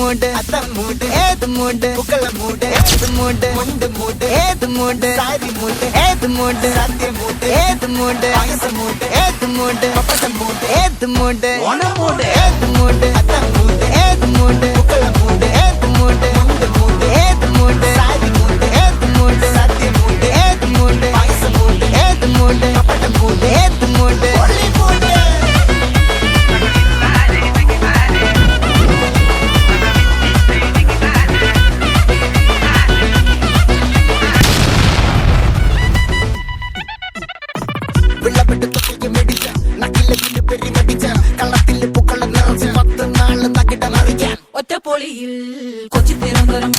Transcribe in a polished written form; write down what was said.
മൂട് മൂട് ഏത് മൂട് പുക്കള മൂട് ഏത് മൂട് മുണ്ട് മൂട് ഏത് മൂട് സാരി മൂട് ഏത് മൂട് സദ്യ മൂട് ഏത് മൂട് പായസ മൂട് ഏത് മൂട് പപ്പടം മൂട് ഏത് മൂട് ഓണം മൂട് ഏത് മൂട് മൂട് ഏത് മൂട് പുക്കള മൂട് ഏത് മൂട് മുണ്ട് മൂട് ഏത് മൂട് സാരി മൂട് ഏത് മൂട് സദ്യ മൂട് ഏത് മൂട് പായസ മൂട് ഏത് മൂട് പപ്പടം മൂട് ഏത് മൂട് ഒറ്റപ്പൊളിയിൽ കൊച്ചി തിരുവനന്തപുരം